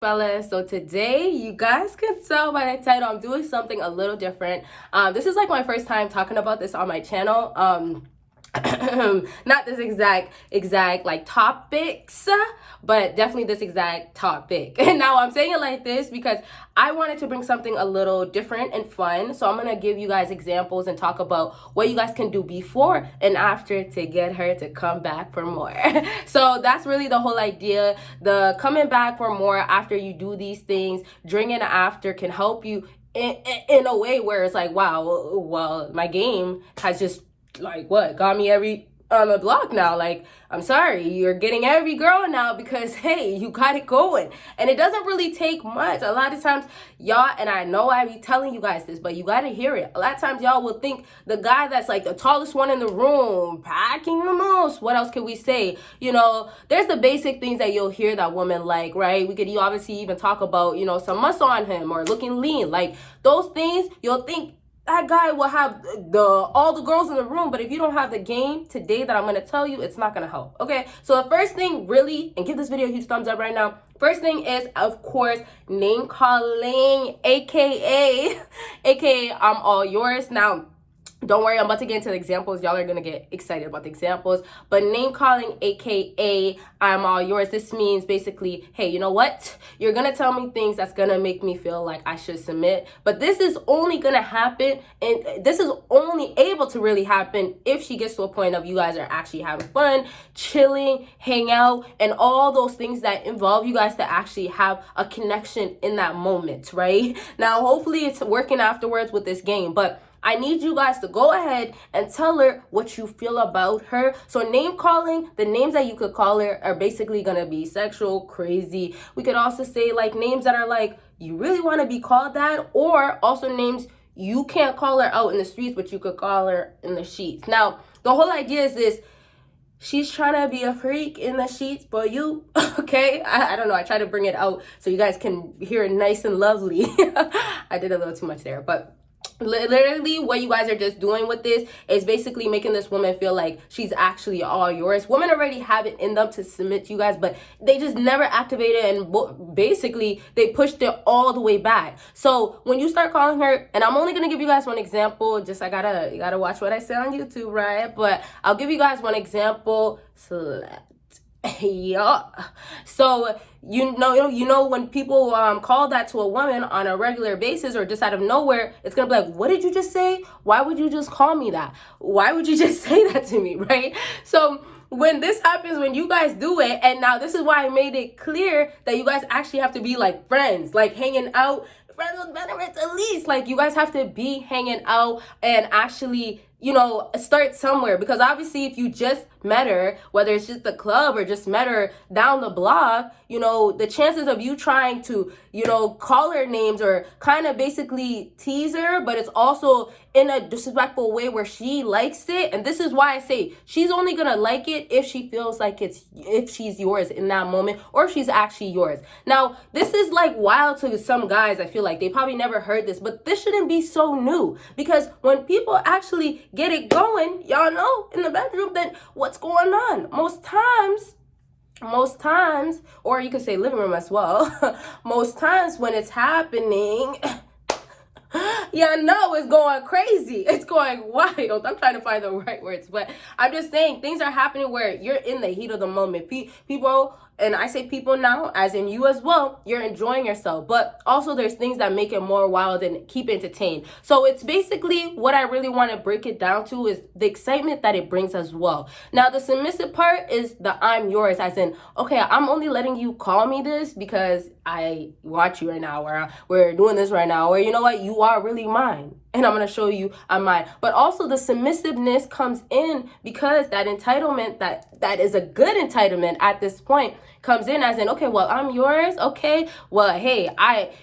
Fellas, so today you guys can tell by the title I'm doing something a little different. This is like my first time talking about this on my channel. Not this exact like topics, but definitely this exact topic. And now I'm saying it like this because I wanted to bring something a little different and fun. So I'm gonna give you guys examples and talk about what you guys can do before and after to get her to come back for more. So that's really the whole idea. The coming back for more after you do these things during and after can help you in a way where it's like, wow, well, my game has just like what got me every on the block now. Like, I'm sorry, you're getting every girl now because hey, you got it going. And it doesn't really take much. A lot of times y'all, and I know I be telling you guys this, but you got to hear it. A lot of times y'all will think the guy that's like the tallest one in the room, packing the most, what else can we say? You know, there's the basic things that you'll hear that woman like, right? We could obviously even talk about, you know, some muscle on him or looking lean. Like those things you'll think that guy will have all the girls in the room, but if you don't have the game today that I'm going to tell you, it's not going to help. Okay, so the first thing really, and give this video a huge thumbs up right now, first thing is, of course, name calling, aka I'm all yours. Now, don't worry, I'm about to get into the examples. Y'all are going to get excited about the examples. But name calling, aka I'm all yours. This means basically, hey, you know what? You're going to tell me things that's going to make me feel like I should submit. But this is only going to happen, and this is only able to really happen if she gets to a point of you guys are actually having fun, chilling, hang out, and all those things that involve you guys to actually have a connection in that moment, right? Now, hopefully it's working afterwards with this game, but I need you guys to go ahead and tell her what you feel about her. So name calling, the names that you could call her are basically going to be sexual, crazy. We could also say like names that are like, you really want to be called that, or also names you can't call her out in the streets, but you could call her in the sheets. Now, the whole idea is this. She's trying to be a freak in the sheets, but you, okay? I don't know. I try to bring it out so you guys can hear it nice and lovely. I did a little too much there, but literally what you guys are just doing with this is basically making this woman feel like she's actually all yours. Women already have it in them to submit to you guys, but they just never activate it, and basically they pushed it all the way back. So when you start calling her, and I'm only gonna give you guys one example, just you gotta watch what I say on YouTube, right? But I'll give you guys one example. Yeah. So you know when people call that to a woman on a regular basis or just out of nowhere, it's gonna be like, what did you just say? Why would you just call me that? Why would you just say that to me, right? So when this happens, when you guys do it, and now this is why I made it clear that you guys actually have to be like friends, like hanging out, friends with benefits at least. Like you guys have to be hanging out and actually, you know, start somewhere, because obviously if you just met her, whether it's just the club or just met her down the block, you know, the chances of you trying to, you know, call her names or kind of basically tease her, but it's also in a disrespectful way where she likes it. And this is why I say she's only gonna like it if she feels like if she's yours in that moment, or if she's actually yours. Now, this is like wild to some guys. I feel like they probably never heard this, but this shouldn't be so new, because when people actually get it going, y'all know in the bedroom, then what's going on? Most times, or you could say living room as well, most times when it's happening, yeah, no, it's going crazy. It's going wild. I'm trying to find the right words, but I'm just saying things are happening where you're in the heat of the moment. People, and I say people now, as in you as well, you're enjoying yourself. But also there's things that make it more wild and keep entertained. So it's basically what I really want to break it down to is the excitement that it brings as well. Now, the submissive part is the I'm yours, as in, okay, I'm only letting you call me this because I want you right now, or we're doing this right now, or you know what, you are really mine, and I'm going to show you I'm mine. But also the submissiveness comes in because that entitlement, that is a good entitlement at this point, comes in as in, okay, well, I'm yours. Okay, well, hey,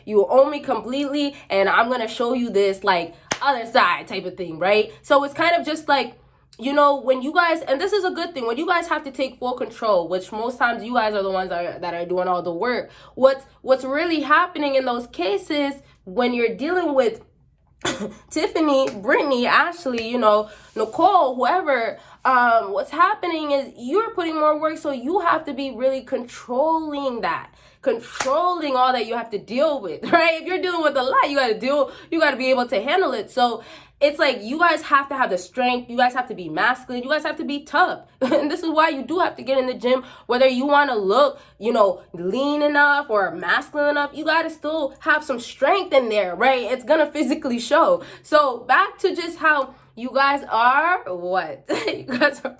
you own me completely, and I'm going to show you this like other side type of thing, right? So it's kind of just like, you know, when you guys, and this is a good thing, when you guys have to take full control, which most times you guys are the ones that are doing all the work, what's really happening in those cases when you're dealing with Tiffany, Brittany, Ashley, you know, Nicole, whoever, what's happening is you're putting more work, so you have to be really controlling that. controlling all that you have to deal with, right? If you're dealing with a lot, you got to be able to handle it. So it's like you guys have to have the strength. You guys have to be masculine. You guys have to be tough. And this is why you do have to get in the gym. Whether you want to look, lean enough or masculine enough, you got to still have some strength in there, right? It's going to physically show. So back to just how you guys are, what? You guys are...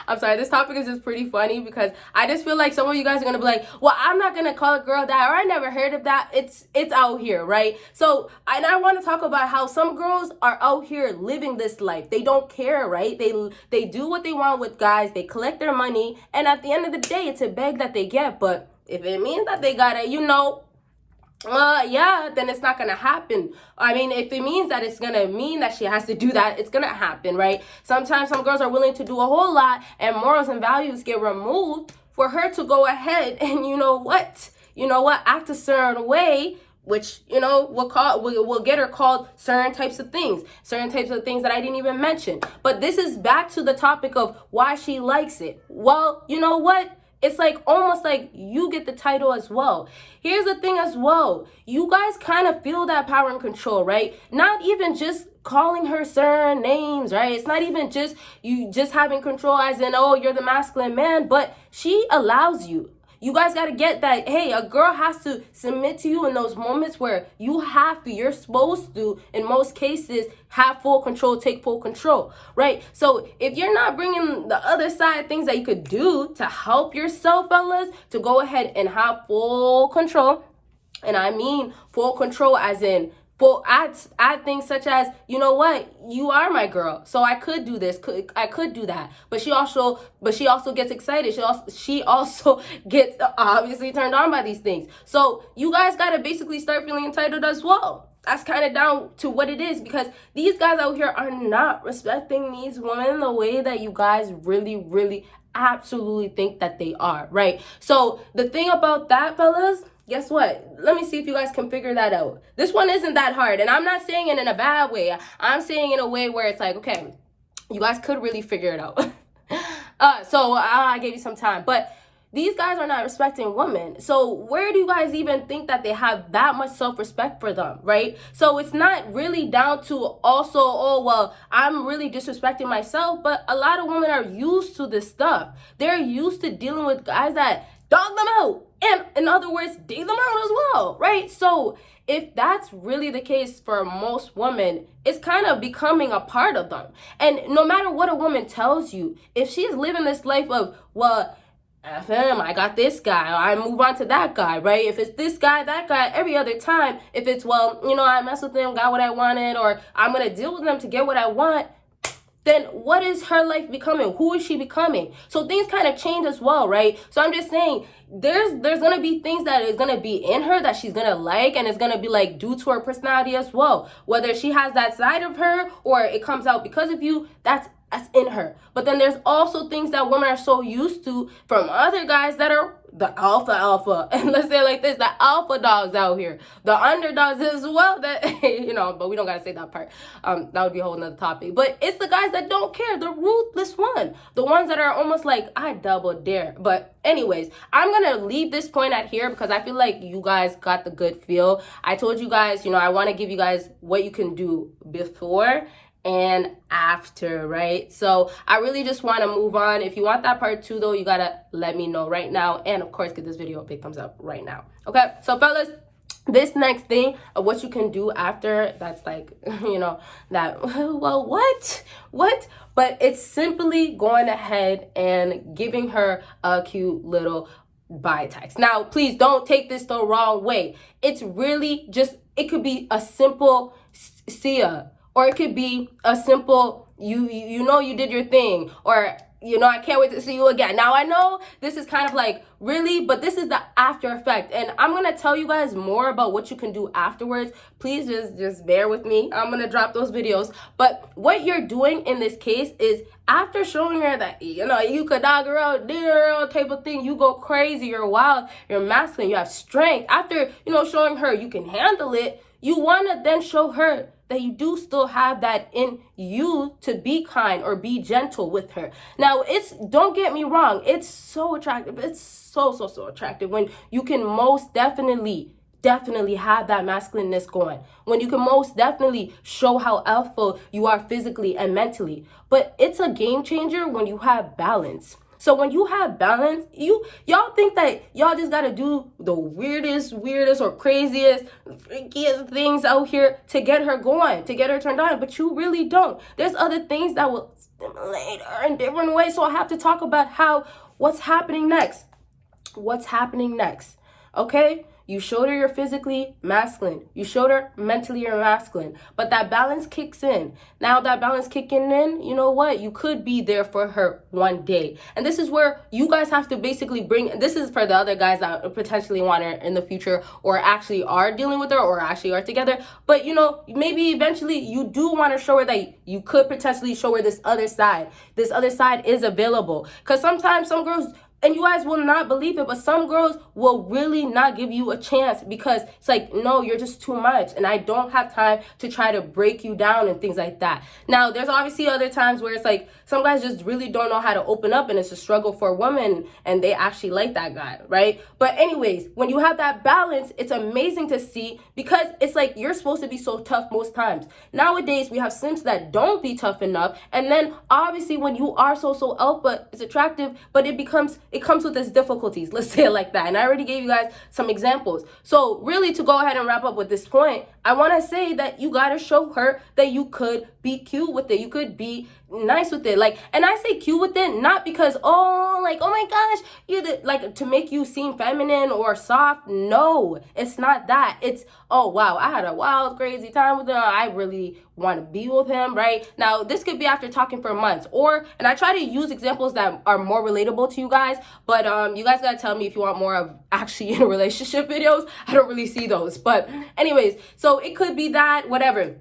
I'm sorry, this topic is just pretty funny because I just feel like some of you guys are gonna be like, well, I'm not gonna call a girl that, or I never heard of that. It's out here, right? So, and I want to talk about how some girls are out here living this life. They don't care, right? They do what they want with guys. They collect their money, and at the end of the day, it's a bag that they get. But if it means that they gotta, then it's not gonna happen. I mean, if it means that it's gonna mean that she has to do that, it's gonna happen, right? Sometimes some girls are willing to do a whole lot and morals and values get removed for her to go ahead and act a certain way, which will get her called certain types of things that I didn't even mention. But this is back to the topic of why she likes it. Well, you know what? It's like almost like you get the title as well. Here's the thing as well. You guys kind of feel that power and control, right? Not even just calling her certain names, right? It's not even just you just having control as in, oh, you're the masculine man, but she allows you. You guys got to get that, hey, a girl has to submit to you in those moments where you're supposed to, in most cases, have full control, take full control, right? So if you're not bringing the other side, things that you could do to help yourself, fellas, to go ahead and have full control, and I mean full control as in, add things such as, you know what, you are my girl, so I could do this, I could do that. But she also gets excited. She also gets obviously turned on by these things. So you guys gotta basically start feeling entitled as well. That's kind of down to what it is, because these guys out here are not respecting these women the way that you guys really, really absolutely think that they are, right? So the thing about that, fellas, guess what? Let me see if you guys can figure that out. This one isn't that hard, and I'm not saying it in a bad way. I'm saying in a way where it's like, okay, you guys could really figure it out. So I gave you some time, but these guys are not respecting women. So where do you guys even think that they have that much self-respect for them, right? So it's not really down to also, oh, well, I'm really disrespecting myself, but a lot of women are used to this stuff. They're used to dealing with guys that dog them out. And in other words, dig them out as well, right? So if that's really the case for most women, it's kind of becoming a part of them. And no matter what a woman tells you, if she's living this life of, well, F him, I got this guy, I move on to that guy, right? If it's this guy, that guy, every other time, if it's, well, I mess with him, got what I wanted, or I'm going to deal with them to get what I want, then what is her life becoming? Who is she becoming? So things kind of change as well, right? So I'm just saying, there's going to be things that is going to be in her that she's going to like, and it's going to be like due to her personality as well. Whether she has that side of her or it comes out because of you, that's in her. But then there's also things that women are so used to from other guys that are the alpha, and let's say it like this, the alpha dogs out here, the underdogs as well, that but we don't gotta say that part. That would be a whole nother topic. But it's the guys that don't care, the ruthless one, the ones that are almost like, I double dare. But anyways, I'm gonna leave this point at here because I feel like you guys got the good feel. I told you guys, I want to give you guys what you can do before and after, right? So I really just want to move on. If you want that part 2 though, you gotta let me know right now, and of course give this video a big thumbs up right now. Okay, so fellas, this next thing of what you can do after, that's like, that, well, what? But it's simply going ahead and giving her a cute little bye text. Now, please don't take this the wrong way. It's really just, it could be a simple see ya, or it could be a simple, you did your thing, or, I can't wait to see you again. Now, I know this is kind of like, really, but this is the after effect. And I'm going to tell you guys more about what you can do afterwards. Please just bear with me. I'm going to drop those videos. But what you're doing in this case is after showing her that, you could dog her out, dinner type of thing, you go crazy, you're wild, you're masculine, you have strength. After, showing her you can handle it, you want to then show her that you do still have that in you to be kind or be gentle with her. Now, don't get me wrong, it's so attractive. It's so attractive when you can most definitely have that masculineness going, when you can most definitely show how alpha you are physically and mentally. But it's a game changer when you have balance. So when you have balance, y'all think that y'all just gotta do the weirdest or craziest, freakiest things out here to get her going, to get her turned on, but you really don't. There's other things that will stimulate her in different ways. So I have to talk about what's happening next. What's happening next? Okay? You showed her you're physically masculine. You showed her mentally you're masculine. But that balance kicks in. Now that balance kicking in, you know what? You could be there for her one day. And this is where you guys have to basically this is for the other guys that potentially want her in the future or actually are dealing with her or actually are together. But, maybe eventually you do want to show her that you could potentially show her this other side. This other side is available. Because sometimes some girls, and you guys will not believe it, but some girls will really not give you a chance because it's like, no, you're just too much. And I don't have time to try to break you down and things like that. Now, there's obviously other times where it's like some guys just really don't know how to open up and it's a struggle for women and they actually like that guy, right? But anyways, when you have that balance, it's amazing to see because it's like you're supposed to be so tough most times. Nowadays, we have simps that don't be tough enough. And then obviously when you are so alpha, it's attractive, but it comes with its difficulties. Let's say it like that. And I already gave you guys some examples. So really, to go ahead and wrap up with this point, I want to say that you got to show her that you could be cute with it. You could be nice with it. And I say cute with it, not because, oh my gosh, to make you seem feminine or soft. No, it's not that. It's, oh, wow, I had a wild, crazy time with him. I really want to be with him, right? Now, this could be after talking for months and I try to use examples that are more relatable to you guys, but you guys got to tell me if you want more of actually in a relationship videos. I don't really see those, but anyways, so it could be that, whatever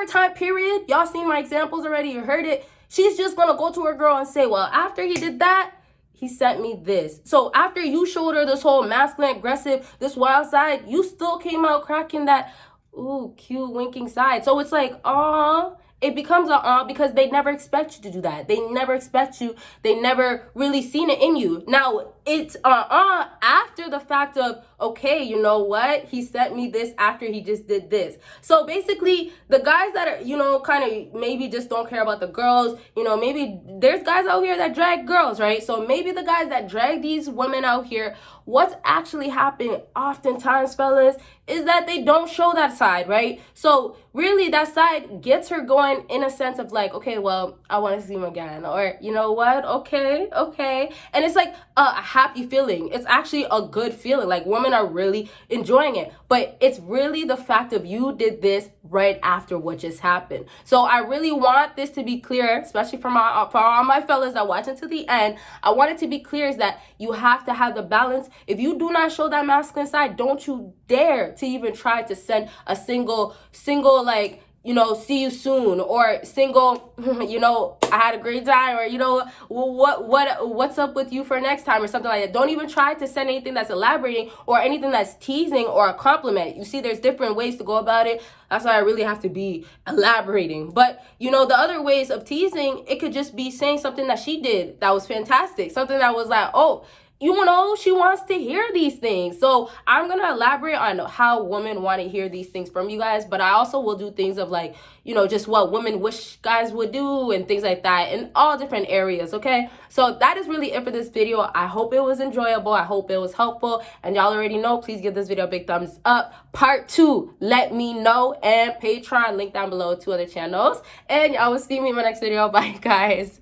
time period, y'all seen my examples already, you heard it. She's just gonna go to her girl and say, well, after he did that, he sent me this. So after you showed her this whole masculine, aggressive, this wild side, you still came out cracking that, ooh, cute winking side. So it's like, aw, it becomes because they never expect you to do that. They never expect you. They never really seen it in you. Now, it's after the fact of, okay, you know what? He sent me this after he just did this. So basically, the guys that are, kind of maybe just don't care about the girls, maybe there's guys out here that drag girls, right? So maybe the guys that drag these women out here, what's actually happening oftentimes, fellas, is that they don't show that side, right? So really, that side gets her going in a sense of like, okay, well, I want to see him again. Or, you know what? Okay. And it's like a happy feeling. It's actually a good feeling. Like, women are really enjoying it. But it's really the fact of you did this right after what just happened. So I really want this to be clear, especially for all my fellas that watch until the end. I want it to be clear is that you have to have the balance. If you do not show that masculine side, don't you dare to even try to send a single like, see you soon, or single, I had a great time, or, what's up with you for next time, or something like that. Don't even try to send anything that's elaborating or anything that's teasing or a compliment. You see, there's different ways to go about it. That's why I really have to be elaborating. But, the other ways of teasing, it could just be saying something that she did that was fantastic. Something that was like, oh, she wants to hear these things. So I'm going to elaborate on how women want to hear these things from you guys. But I also will do things of like, just what women wish guys would do and things like that in all different areas. Okay. So that is really it for this video. I hope it was enjoyable. I hope it was helpful. And y'all already know, please give this video a big thumbs up. Part 2, let me know. And Patreon, link down below, 2 other channels. And y'all will see me in my next video. Bye, guys.